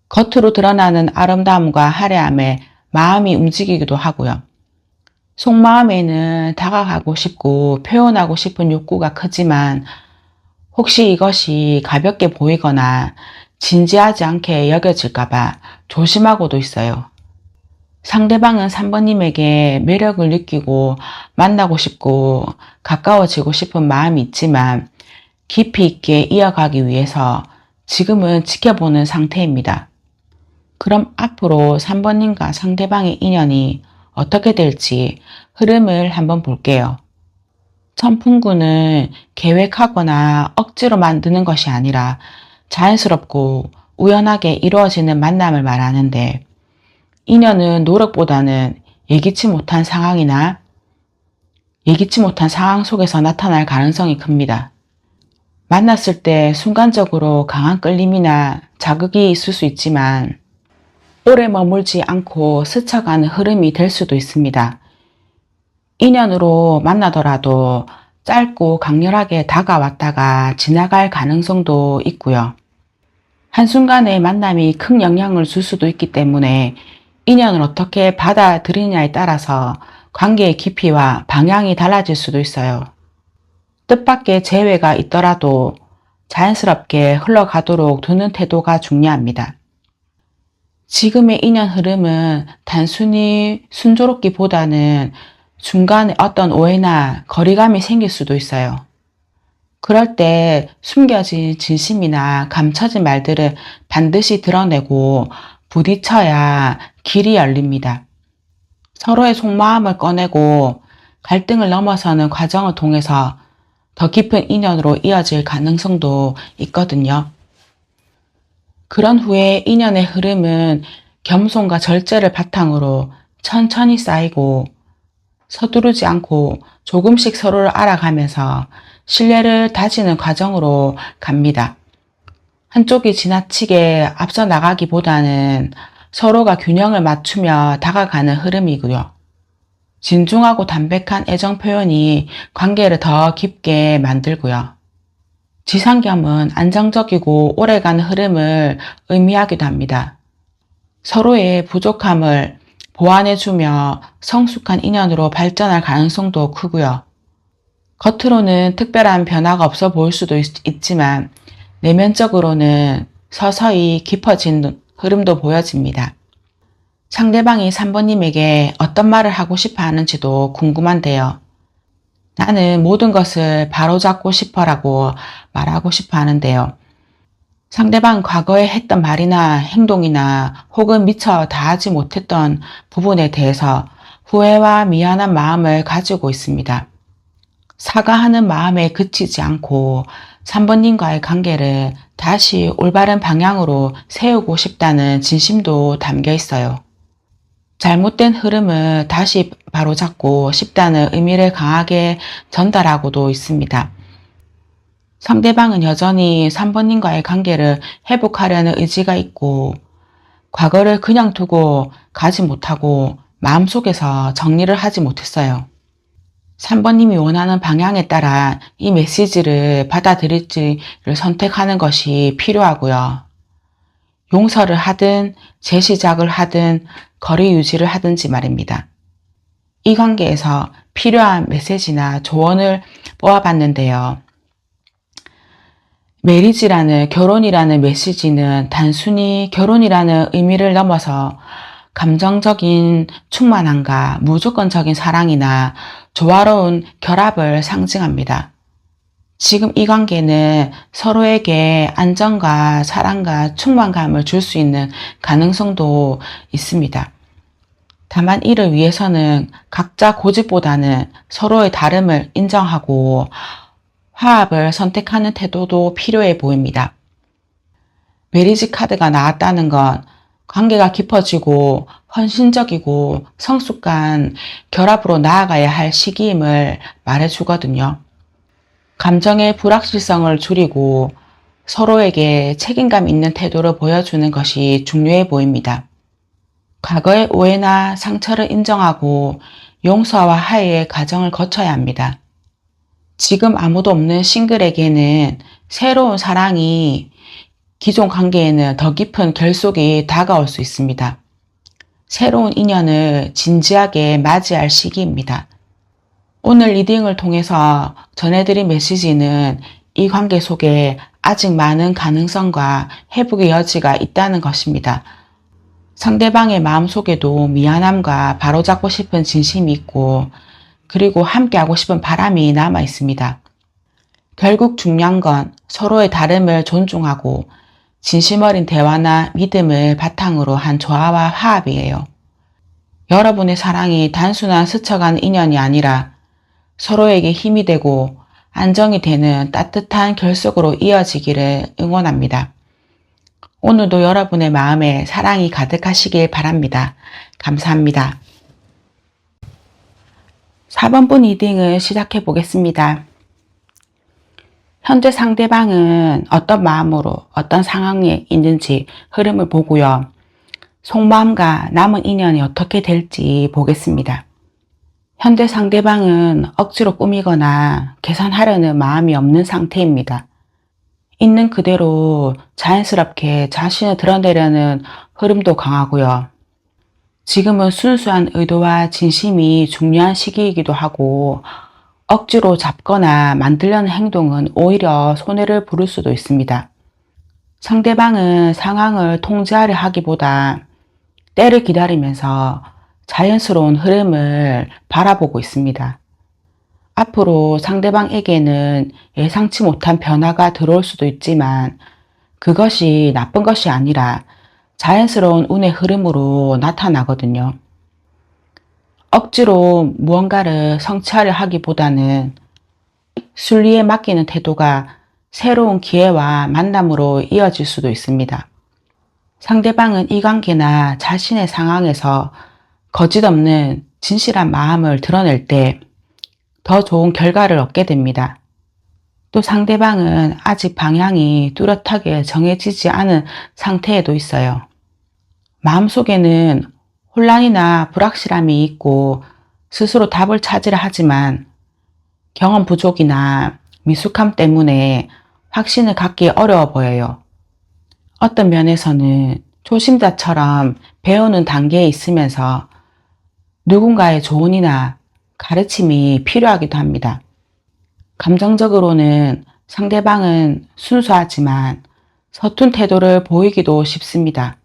겉으로 드러나는 아름다움과 화려함에 마음이 움직이기도 하고요. 속마음에는 다가가고 싶고 표현하고 싶은 욕구가 크지만 혹시 이것이 가볍게 보이거나 진지하지 않게 여겨질까봐 조심하고도 있어요. 상대방은 3번님에게 매력을 느끼고 만나고 싶고 가까워지고 싶은 마음이 있지만 깊이 있게 이어가기 위해서 지금은 지켜보는 상태입니다. 그럼 앞으로 3번님과 상대방의 인연이 어떻게 될지 흐름을 한번 볼게요. 천풍군은 계획하거나 억지로 만드는 것이 아니라 자연스럽고 우연하게 이루어지는 만남을 말하는데 인연은 노력보다는 예기치 못한 상황 속에서 나타날 가능성이 큽니다. 만났을 때 순간적으로 강한 끌림이나 자극이 있을 수 있지만 오래 머물지 않고 스쳐가는 흐름이 될 수도 있습니다. 인연으로 만나더라도 짧고 강렬하게 다가왔다가 지나갈 가능성도 있고요. 한순간의 만남이 큰 영향을 줄 수도 있기 때문에 인연을 어떻게 받아들이냐에 따라서 관계의 깊이와 방향이 달라질 수도 있어요. 뜻밖의 재회가 있더라도 자연스럽게 흘러가도록 두는 태도가 중요합니다. 지금의 인연 흐름은 단순히 순조롭기보다는 중간에 어떤 오해나 거리감이 생길 수도 있어요. 그럴 때 숨겨진 진심이나 감춰진 말들을 반드시 드러내고 부딪혀야 길이 열립니다. 서로의 속마음을 꺼내고 갈등을 넘어서는 과정을 통해서 더 깊은 인연으로 이어질 가능성도 있거든요. 그런 후에 인연의 흐름은 겸손과 절제를 바탕으로 천천히 쌓이고 서두르지 않고 조금씩 서로를 알아가면서 신뢰를 다지는 과정으로 갑니다. 한쪽이 지나치게 앞서 나가기보다는 서로가 균형을 맞추며 다가가는 흐름이고요. 진중하고 담백한 애정 표현이 관계를 더 깊게 만들고요. 지상겸은 안정적이고 오래가는 흐름을 의미하기도 합니다. 서로의 부족함을 보완해주며 성숙한 인연으로 발전할 가능성도 크고요. 겉으로는 특별한 변화가 없어 보일 수도 있지만 내면적으로는 서서히 깊어진 흐름도 보여집니다. 상대방이 3번님에게 어떤 말을 하고 싶어 하는지도 궁금한데요. 나는 모든 것을 바로잡고 싶어라고 말하고 싶어 하는데요. 상대방 과거에 했던 말이나 행동이나 혹은 미처 다하지 못했던 부분에 대해서 후회와 미안한 마음을 가지고 있습니다. 사과하는 마음에 그치지 않고 3번님과의 관계를 다시 올바른 방향으로 세우고 싶다는 진심도 담겨 있어요. 잘못된 흐름을 다시 바로잡고 싶다는 의미를 강하게 전달하고도 있습니다. 상대방은 여전히 3번님과의 관계를 회복하려는 의지가 있고 과거를 그냥 두고 가지 못하고 마음속에서 정리를 하지 못했어요. 3번님이 원하는 방향에 따라 이 메시지를 받아들일지를 선택하는 것이 필요하고요. 용서를 하든 재시작을 하든 거리 유지를 하든지 말입니다. 이 관계에서 필요한 메시지나 조언을 뽑아봤는데요. 메리지라는 결혼이라는 메시지는 단순히 결혼이라는 의미를 넘어서 감정적인 충만함과 무조건적인 사랑이나 조화로운 결합을 상징합니다. 지금 이 관계는 서로에게 안정과 사랑과 충만감을 줄 수 있는 가능성도 있습니다. 다만 이를 위해서는 각자 고집보다는 서로의 다름을 인정하고 화합을 선택하는 태도도 필요해 보입니다. 메리지 카드가 나왔다는 건 관계가 깊어지고 헌신적이고 성숙한 결합으로 나아가야 할 시기임을 말해주거든요. 감정의 불확실성을 줄이고 서로에게 책임감 있는 태도를 보여주는 것이 중요해 보입니다. 과거의 오해나 상처를 인정하고 용서와 화해의 과정을 거쳐야 합니다. 지금 아무도 없는 싱글에게는 새로운 사랑이 기존 관계에는 더 깊은 결속이 다가올 수 있습니다. 새로운 인연을 진지하게 맞이할 시기입니다. 오늘 리딩을 통해서 전해드린 메시지는 이 관계 속에 아직 많은 가능성과 회복의 여지가 있다는 것입니다. 상대방의 마음속에도 미안함과 바로잡고 싶은 진심이 있고 그리고 함께하고 싶은 바람이 남아 있습니다. 결국 중요한 건 서로의 다름을 존중하고 진심 어린 대화나 믿음을 바탕으로 한 조화와 화합이에요. 여러분의 사랑이 단순한 스쳐가는 인연이 아니라 서로에게 힘이 되고 안정이 되는 따뜻한 결속으로 이어지기를 응원합니다. 오늘도 여러분의 마음에 사랑이 가득하시길 바랍니다. 감사합니다. 4번분 리딩을 시작해 보겠습니다. 현재 상대방은 어떤 마음으로 어떤 상황에 있는지 흐름을 보고요. 속마음과 남은 인연이 어떻게 될지 보겠습니다. 현재 상대방은 억지로 꾸미거나 계산하려는 마음이 없는 상태입니다. 있는 그대로 자연스럽게 자신을 드러내려는 흐름도 강하고요. 지금은 순수한 의도와 진심이 중요한 시기이기도 하고 억지로 잡거나 만들려는 행동은 오히려 손해를 부를 수도 있습니다. 상대방은 상황을 통제하려 하기보다 때를 기다리면서 자연스러운 흐름을 바라보고 있습니다. 앞으로 상대방에게는 예상치 못한 변화가 들어올 수도 있지만 그것이 나쁜 것이 아니라 자연스러운 운의 흐름으로 나타나거든요. 억지로 무언가를 성취하려 하기보다는 순리에 맡기는 태도가 새로운 기회와 만남으로 이어질 수도 있습니다. 상대방은 이 관계나 자신의 상황에서 거짓 없는 진실한 마음을 드러낼 때 더 좋은 결과를 얻게 됩니다. 또 상대방은 아직 방향이 뚜렷하게 정해지지 않은 상태에도 있어요. 마음속에는 혼란이나 불확실함이 있고 스스로 답을 찾으려 하지만 경험 부족이나 미숙함 때문에 확신을 갖기 어려워 보여요. 어떤 면에서는 초심자처럼 배우는 단계에 있으면서 누군가의 조언이나 가르침이 필요하기도 합니다. 감정적으로는 상대방은 순수하지만 서툰 태도를 보이기도 쉽습니다.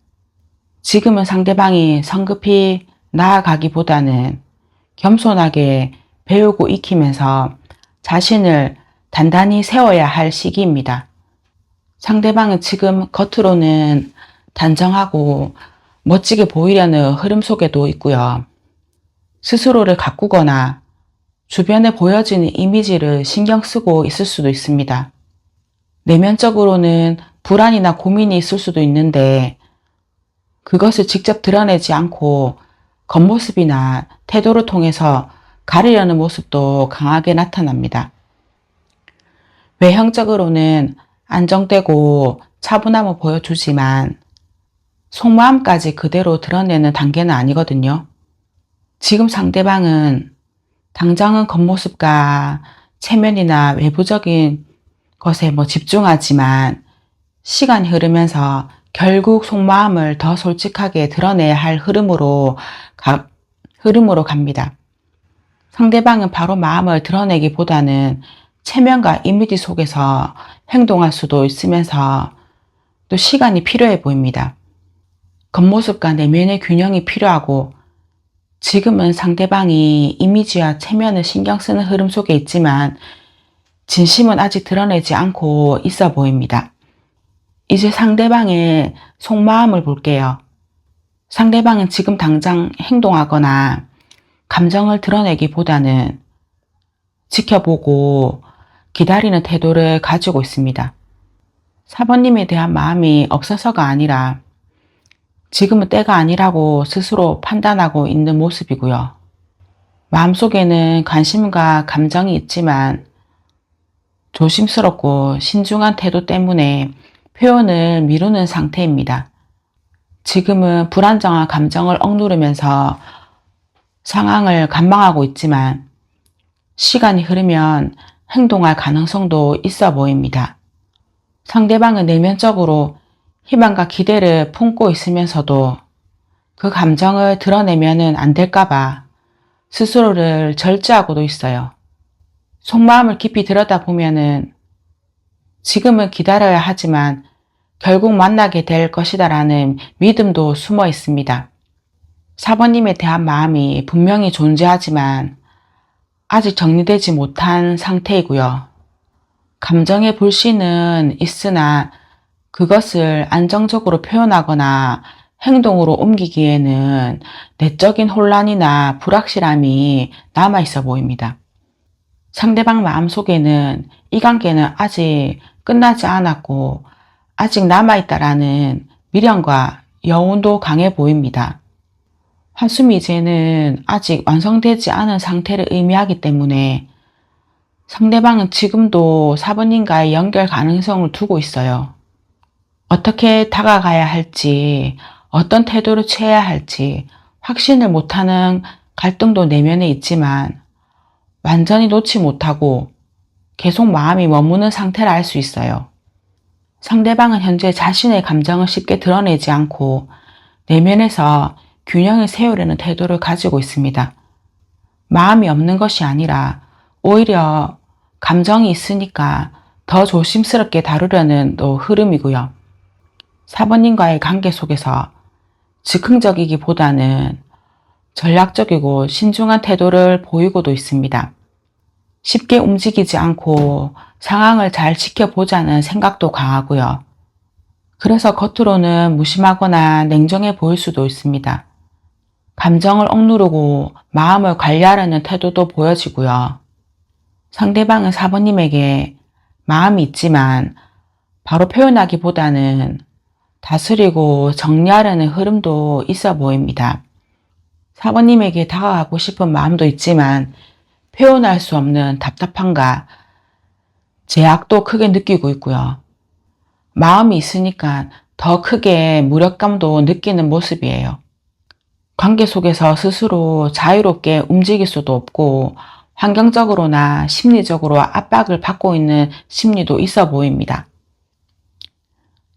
지금은 상대방이 성급히 나아가기보다는 겸손하게 배우고 익히면서 자신을 단단히 세워야 할 시기입니다. 상대방은 지금 겉으로는 단정하고 멋지게 보이려는 흐름 속에도 있고요. 스스로를 가꾸거나 주변에 보여지는 이미지를 신경 쓰고 있을 수도 있습니다. 내면적으로는 불안이나 고민이 있을 수도 있는데 그것을 직접 드러내지 않고 겉모습이나 태도를 통해서 가리려는 모습도 강하게 나타납니다. 외형적으로는 안정되고 차분함을 보여주지만 속마음까지 그대로 드러내는 단계는 아니거든요. 지금 상대방은 당장은 겉모습과 체면이나 외부적인 것에 집중하지만 시간이 흐르면서 결국 속마음을 더 솔직하게 드러내야 할 흐름으로 갑니다. 상대방은 바로 마음을 드러내기보다는 체면과 이미지 속에서 행동할 수도 있으면서 또 시간이 필요해 보입니다. 겉모습과 내면의 균형이 필요하고 지금은 상대방이 이미지와 체면을 신경 쓰는 흐름 속에 있지만 진심은 아직 드러내지 않고 있어 보입니다. 이제 상대방의 속마음을 볼게요. 상대방은 지금 당장 행동하거나 감정을 드러내기보다는 지켜보고 기다리는 태도를 가지고 있습니다. 사번님에 대한 마음이 없어서가 아니라 지금은 때가 아니라고 스스로 판단하고 있는 모습이고요. 마음속에는 관심과 감정이 있지만 조심스럽고 신중한 태도 때문에 표현을 미루는 상태입니다. 지금은 불안정한 감정을 억누르면서 상황을 관망하고 있지만 시간이 흐르면 행동할 가능성도 있어 보입니다. 상대방은 내면적으로 희망과 기대를 품고 있으면서도 그 감정을 드러내면 안 될까봐 스스로를 절제하고도 있어요. 속마음을 깊이 들여다보면은 지금은 기다려야 하지만 결국 만나게 될 것이다라는 믿음도 숨어 있습니다. 사번님에 대한 마음이 분명히 존재하지만 아직 정리되지 못한 상태이고요. 감정의 불씨는 있으나 그것을 안정적으로 표현하거나 행동으로 옮기기에는 내적인 혼란이나 불확실함이 남아있어 보입니다. 상대방 마음속에는 이 관계는 아직 끝나지 않았고 아직 남아있다라는 미련과 여운도 강해 보입니다. 환수미제는 아직 완성되지 않은 상태를 의미하기 때문에 상대방은 지금도 사부님과의 연결 가능성을 두고 있어요. 어떻게 다가가야 할지, 어떤 태도를 취해야 할지 확신을 못하는 갈등도 내면에 있지만 완전히 놓지 못하고 계속 마음이 머무는 상태라 할 수 있어요. 상대방은 현재 자신의 감정을 쉽게 드러내지 않고 내면에서 균형을 세우려는 태도를 가지고 있습니다. 마음이 없는 것이 아니라 오히려 감정이 있으니까 더 조심스럽게 다루려는 또 흐름이고요. 사부님과의 관계 속에서 즉흥적이기보다는 전략적이고 신중한 태도를 보이고도 있습니다. 쉽게 움직이지 않고 상황을 잘 지켜보자는 생각도 강하고요. 그래서 겉으로는 무심하거나 냉정해 보일 수도 있습니다. 감정을 억누르고 마음을 관리하려는 태도도 보여지고요. 상대방은 사부님에게 마음이 있지만 바로 표현하기보다는 다스리고 정리하려는 흐름도 있어 보입니다. 사부님에게 다가가고 싶은 마음도 있지만 표현할 수 없는 답답함과 제약도 크게 느끼고 있고요. 마음이 있으니까 더 크게 무력감도 느끼는 모습이에요. 관계 속에서 스스로 자유롭게 움직일 수도 없고 환경적으로나 심리적으로 압박을 받고 있는 심리도 있어 보입니다.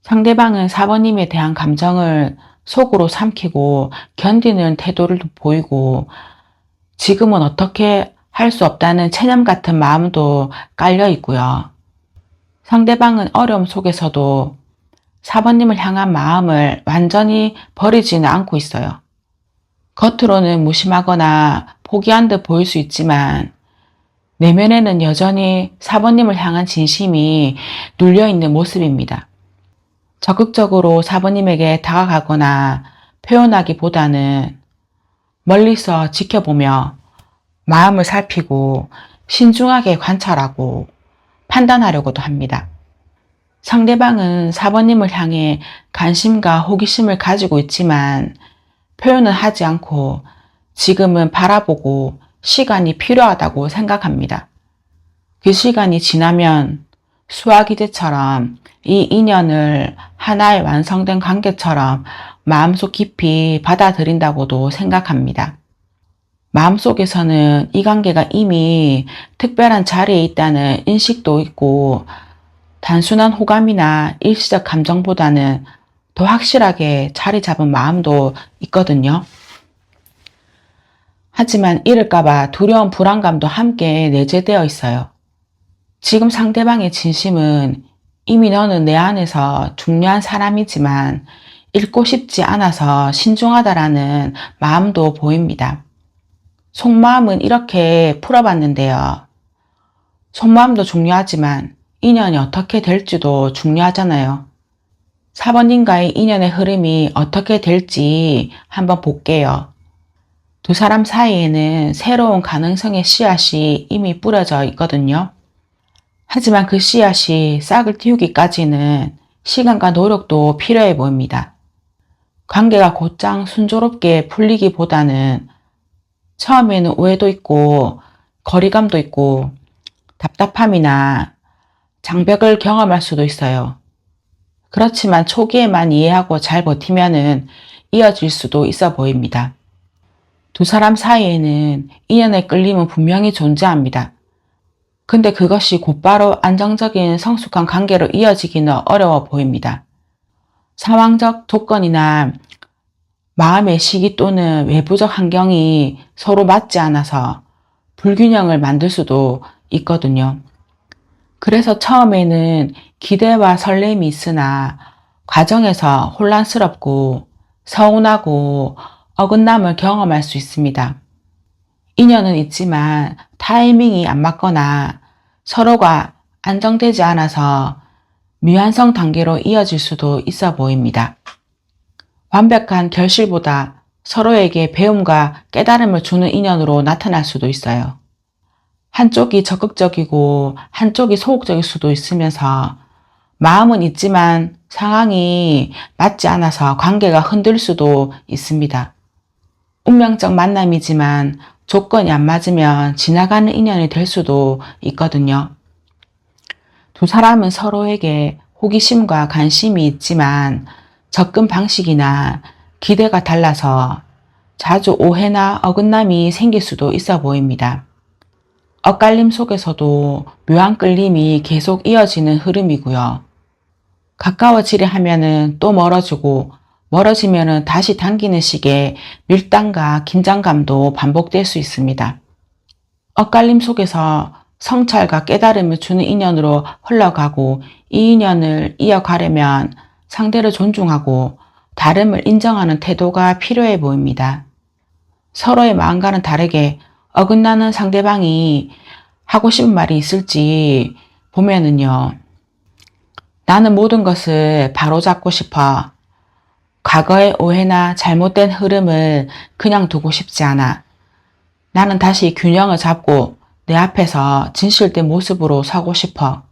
상대방은 사부님에 대한 감정을 속으로 삼키고 견디는 태도를 보이고 지금은 어떻게 할 수 없다는 체념 같은 마음도 깔려 있고요. 상대방은 어려움 속에서도 4번님을 향한 마음을 완전히 버리지는 않고 있어요. 겉으로는 무심하거나 포기한 듯 보일 수 있지만 내면에는 여전히 4번님을 향한 진심이 눌려있는 모습입니다. 적극적으로 4번님에게 다가가거나 표현하기보다는 멀리서 지켜보며 마음을 살피고 신중하게 관찰하고 판단하려고도 합니다. 상대방은 4번님을 향해 관심과 호기심을 가지고 있지만 표현은 하지 않고 지금은 바라보고 시간이 필요하다고 생각합니다. 그 시간이 지나면 수화기제처럼 이 인연을 하나의 완성된 관계처럼 마음속 깊이 받아들인다고도 생각합니다. 마음속에서는 이 관계가 이미 특별한 자리에 있다는 인식도 있고 단순한 호감이나 일시적 감정보다는 더 확실하게 자리 잡은 마음도 있거든요. 하지만 이럴까봐 두려운 불안감도 함께 내재되어 있어요. 지금 상대방의 진심은 이미 너는 내 안에서 중요한 사람이지만 잃고 싶지 않아서 신중하다라는 마음도 보입니다. 속마음은 이렇게 풀어봤는데요. 속마음도 중요하지만 인연이 어떻게 될지도 중요하잖아요. 4번님과의 인연의 흐름이 어떻게 될지 한번 볼게요. 두 사람 사이에는 새로운 가능성의 씨앗이 이미 뿌려져 있거든요. 하지만 그 씨앗이 싹을 틔우기까지는 시간과 노력도 필요해 보입니다. 관계가 곧장 순조롭게 풀리기보다는 처음에는 오해도 있고 거리감도 있고 답답함이나 장벽을 경험할 수도 있어요. 그렇지만 초기에만 이해하고 잘 버티면은 이어질 수도 있어 보입니다. 두 사람 사이에는 인연의 끌림은 분명히 존재합니다. 근데 그것이 곧바로 안정적인 성숙한 관계로 이어지기는 어려워 보입니다. 상황적 조건이나 마음의 시기 또는 외부적 환경이 서로 맞지 않아서 불균형을 만들 수도 있거든요. 그래서 처음에는 기대와 설렘이 있으나 과정에서 혼란스럽고 서운하고 어긋남을 경험할 수 있습니다. 인연은 있지만 타이밍이 안 맞거나 서로가 안정되지 않아서 미완성 단계로 이어질 수도 있어 보입니다. 완벽한 결실보다 서로에게 배움과 깨달음을 주는 인연으로 나타날 수도 있어요. 한쪽이 적극적이고 한쪽이 소극적일 수도 있으면서 마음은 있지만 상황이 맞지 않아서 관계가 흔들릴 수도 있습니다. 운명적 만남이지만 조건이 안 맞으면 지나가는 인연이 될 수도 있거든요. 두 사람은 서로에게 호기심과 관심이 있지만 접근 방식이나 기대가 달라서 자주 오해나 어긋남이 생길 수도 있어 보입니다. 엇갈림 속에서도 묘한 끌림이 계속 이어지는 흐름이고요. 가까워지려 하면은 또 멀어지고 멀어지면은 다시 당기는 식의 밀당과 긴장감도 반복될 수 있습니다. 엇갈림 속에서 성찰과 깨달음을 주는 인연으로 흘러가고 이 인연을 이어가려면 상대를 존중하고 다름을 인정하는 태도가 필요해 보입니다. 서로의 마음과는 다르게 어긋나는 상대방이 하고 싶은 말이 있을지 보면은요. 나는 모든 것을 바로잡고 싶어. 과거의 오해나 잘못된 흐름을 그냥 두고 싶지 않아. 나는 다시 균형을 잡고 내 앞에서 진실된 모습으로 서고 싶어.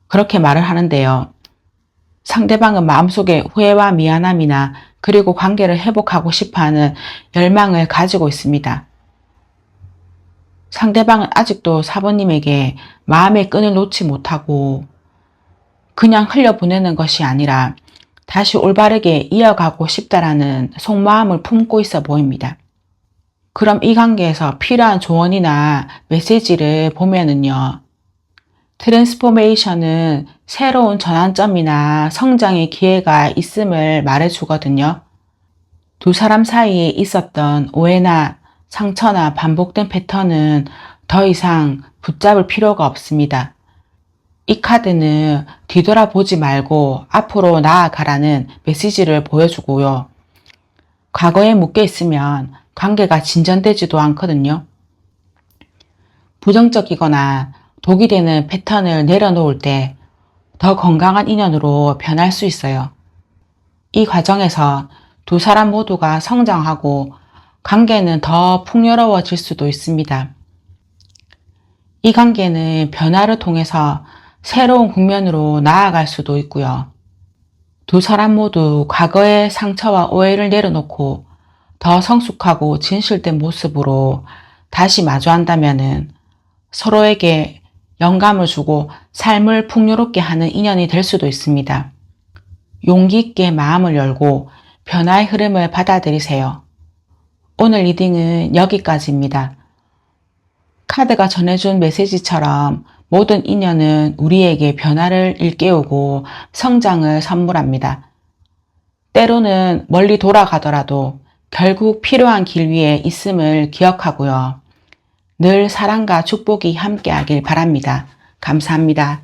그렇게 말을 하는데요. 상대방은 마음속에 후회와 미안함이나 그리고 관계를 회복하고 싶어하는 열망을 가지고 있습니다. 상대방은 아직도 4번님에게 마음의 끈을 놓지 못하고 그냥 흘려보내는 것이 아니라 다시 올바르게 이어가고 싶다라는 속마음을 품고 있어 보입니다. 그럼 이 관계에서 필요한 조언이나 메시지를 보면은요. 트랜스포메이션은 새로운 전환점이나 성장의 기회가 있음을 말해주거든요. 두 사람 사이에 있었던 오해나 상처나 반복된 패턴은 더 이상 붙잡을 필요가 없습니다. 이 카드는 뒤돌아보지 말고 앞으로 나아가라는 메시지를 보여주고요. 과거에 묶여 있으면 관계가 진전되지도 않거든요. 부정적이거나 독이 되는 패턴을 내려놓을 때 더 건강한 인연으로 변할 수 있어요. 이 과정에서 두 사람 모두가 성장하고 관계는 더 풍요로워질 수도 있습니다. 이 관계는 변화를 통해서 새로운 국면으로 나아갈 수도 있고요. 두 사람 모두 과거의 상처와 오해를 내려놓고 더 성숙하고 진실된 모습으로 다시 마주한다면 서로에게 영감을 주고 삶을 풍요롭게 하는 인연이 될 수도 있습니다. 용기 있게 마음을 열고 변화의 흐름을 받아들이세요. 오늘 리딩은 여기까지입니다. 카드가 전해준 메시지처럼 모든 인연은 우리에게 변화를 일깨우고 성장을 선물합니다. 때로는 멀리 돌아가더라도 결국 필요한 길 위에 있음을 기억하고요. 늘 사랑과 축복이 함께하길 바랍니다. 감사합니다.